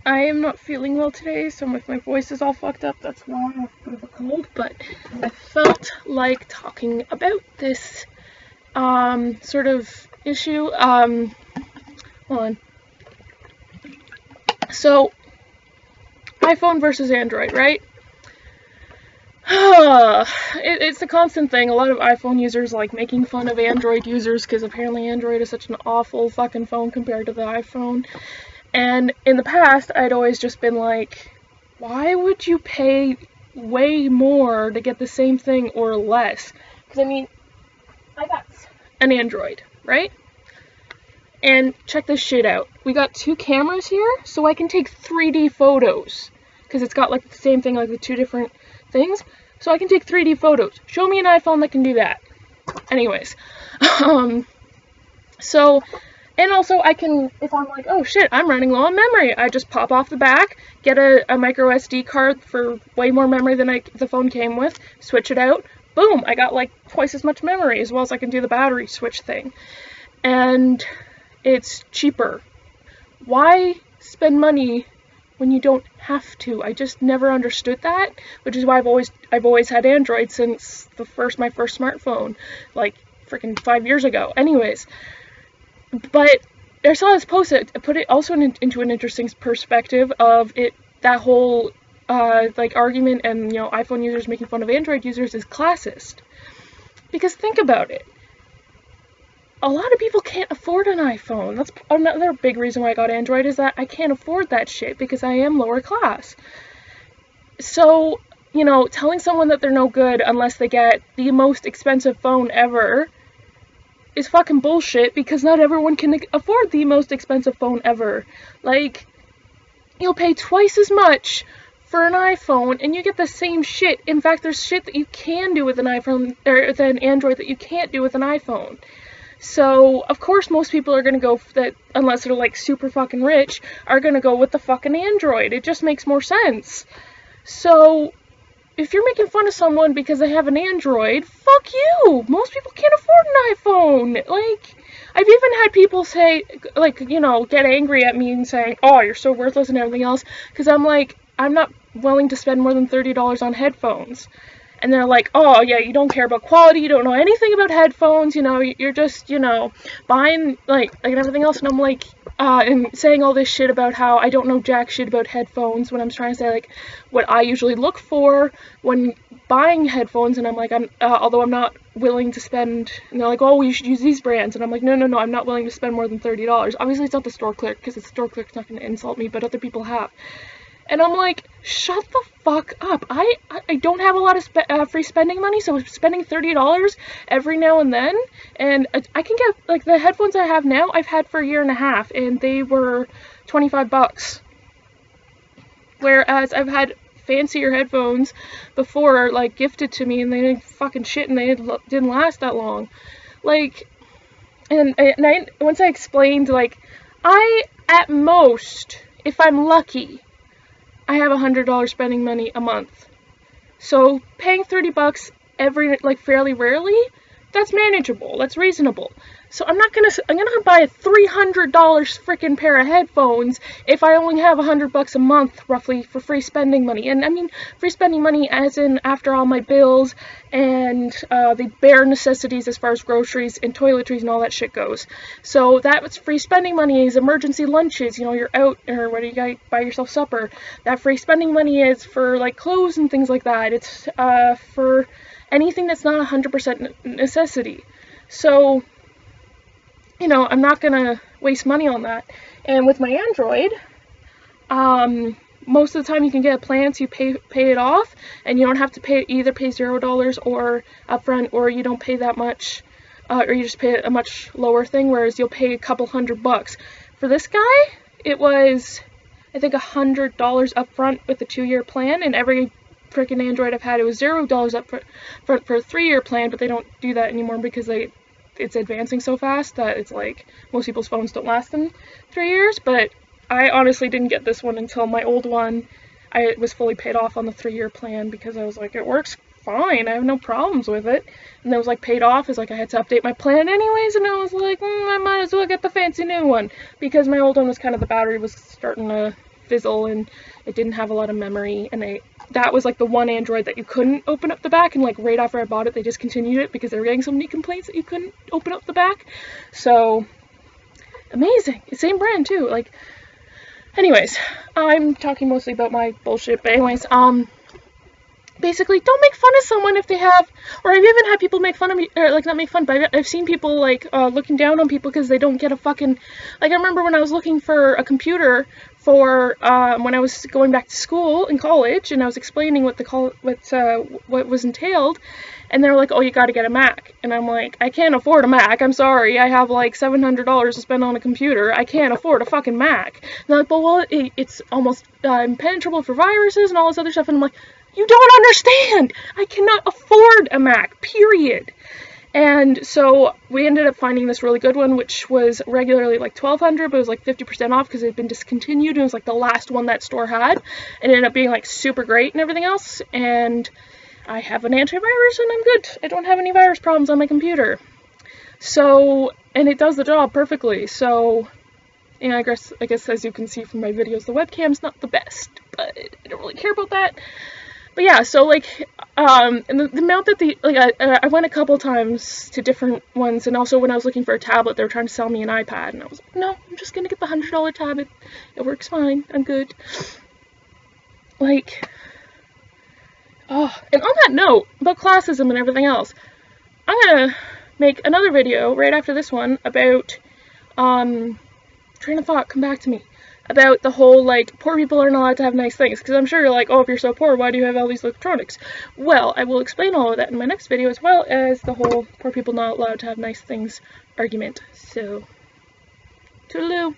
I am not feeling well today, so if my voice is all fucked up, that's why I have a bit of a cold, but I felt like talking about this, sort of issue. Hold on. So, iPhone versus Android, right? It's a constant thing. A lot of iPhone users like making fun of Android users because apparently Android is such an awful fucking phone compared to the iPhone. And in the past, I'd always just been like, why would you pay way more to get the same thing or less? Because I mean, I got an Android, right? And check this shit out. We got 2 cameras here, so I can take 3D photos. Because it's got like the same thing, like the 2 different things. So I can take 3D photos. Show me an iPhone that can do that. Anyways. So, and also I can, if I'm like, oh shit, I'm running low on memory, I just pop off the back, get a micro SD card for way more memory than the phone came with, switch it out, boom, I got like twice as much memory, as well as I can do the battery switch thing. And it's cheaper. Why spend money when you don't have to? I just never understood that, which is why I've always had Android since my first smartphone, like freaking 5 years ago. Anyways, but I saw this post that put it also into an interesting perspective of it. That whole like argument and iPhone users making fun of Android users is classist, because think about it. A lot of people can't afford an iPhone. That's another big reason why I got Android, is that I can't afford that shit because I am lower class. So, telling someone that they're no good unless they get the most expensive phone ever is fucking bullshit, because not everyone can afford the most expensive phone ever. Like, you'll pay twice as much for an iPhone and you get the same shit. In fact, there's shit that you can do with an iPhone or than Android that you can't do with an iPhone. So, of course, most people are going to go that, unless they're like super fucking rich, are going to go with the fucking Android. It just makes more sense. So, if you're making fun of someone because they have an Android, fuck you! Most people can't afford an iPhone! Like, I've even had people say, like, get angry at me and saying, oh, you're so worthless and everything else, because I'm like, I'm not willing to spend more than $30 on headphones. And they're like, oh, yeah, you don't care about quality, you don't know anything about headphones, you're just, buying, like, and everything else. And I'm like, and saying all this shit about how I don't know jack shit about headphones, when I'm trying to say, like, what I usually look for when buying headphones. And I'm like, although I'm not willing to spend, and they're like, oh, you should use these brands. And I'm like, no, I'm not willing to spend more than $30. Obviously, it's not the store clerk, because the store clerk's not going to insult me, but other people have. And I'm like, shut the fuck up. I don't have a lot of free spending money, so spending $30 every now and then, and I can get, like, the headphones I have now, I've had for a year and a half, and they were $25. Whereas I've had fancier headphones before, like, gifted to me, and they didn't fucking shit, and they didn't last that long. Like, and once I explained, like, at most, if I'm lucky, I have $100 spending money a month. So paying $30 fairly rarely, that's manageable, that's reasonable. So I'm gonna buy a $300 freaking pair of headphones if I only have $100 a month roughly for free spending money. And I mean free spending money as in after all my bills and the bare necessities as far as groceries and toiletries and all that shit goes. So that's free spending money is emergency lunches, you're out or what do you got, buy yourself supper. That free spending money is for like clothes and things like that. It's for anything that's not 100% necessity. So I'm not gonna waste money on that. And with my Android, most of the time you can get a plan, so you pay it off, and you don't have to either pay $0 or upfront, or you don't pay that much, or you just pay a much lower thing, whereas you'll pay a couple $100. For this guy, it was, I think, $100 upfront with a 2-year plan, and every freaking Android I've had, it was $0 upfront for a 3-year plan, but they don't do that anymore because it's advancing so fast that it's like most people's phones don't last them 3 years. But I honestly didn't get this one until my old one. I was fully paid off on the 3-year plan because I was like, it works fine, I have no problems with it. And it was like paid off, is like I had to update my plan anyways, and I was like, I might as well get the fancy new one, because my old one was kind of, the battery was starting to fizzle, and it didn't have a lot of memory, and that was like the one Android that you couldn't open up the back, and like right after I bought it they discontinued it because they were getting so many complaints that you couldn't open up the back. So amazing. Same brand too. Like, anyways, I'm talking mostly about my bullshit, but anyways, basically, don't make fun of someone if they have, or I've even had people make fun of me, or like not make fun, but I've seen people like looking down on people because they don't get a fucking, like I remember when I was looking for a computer for when I was going back to school in college, and I was explaining what what was entailed, and they're like, oh, you gotta get a Mac, and I'm like, I can't afford a Mac, I'm sorry, I have like $700 to spend on a computer, I can't afford a fucking Mac. And they're like, but well, it's almost impenetrable for viruses and all this other stuff, and I'm like, you don't understand! I cannot afford a Mac, period. And so we ended up finding this really good one, which was regularly like $1,200, but it was like 50% off because it had been discontinued, and it was like the last one that store had. It ended up being like super great and everything else, and I have an antivirus and I'm good. I don't have any virus problems on my computer. So, and it does the job perfectly, so, yeah, I guess as you can see from my videos, the webcam's not the best, but I don't really care about that. But yeah, so like, and the amount that I went a couple times to different ones, and also when I was looking for a tablet, they were trying to sell me an iPad, and I was like, no, I'm just gonna get the $100 tablet. It works fine. I'm good. Like, oh, and on that note, about classism and everything else, I'm gonna make another video right after this one about, train of thought, come back to me. About the whole, like, poor people aren't allowed to have nice things, because I'm sure you're like, oh, if you're so poor, why do you have all these electronics? Well, I will explain all of that in my next video, as well as the whole poor people not allowed to have nice things argument. So, toodaloo.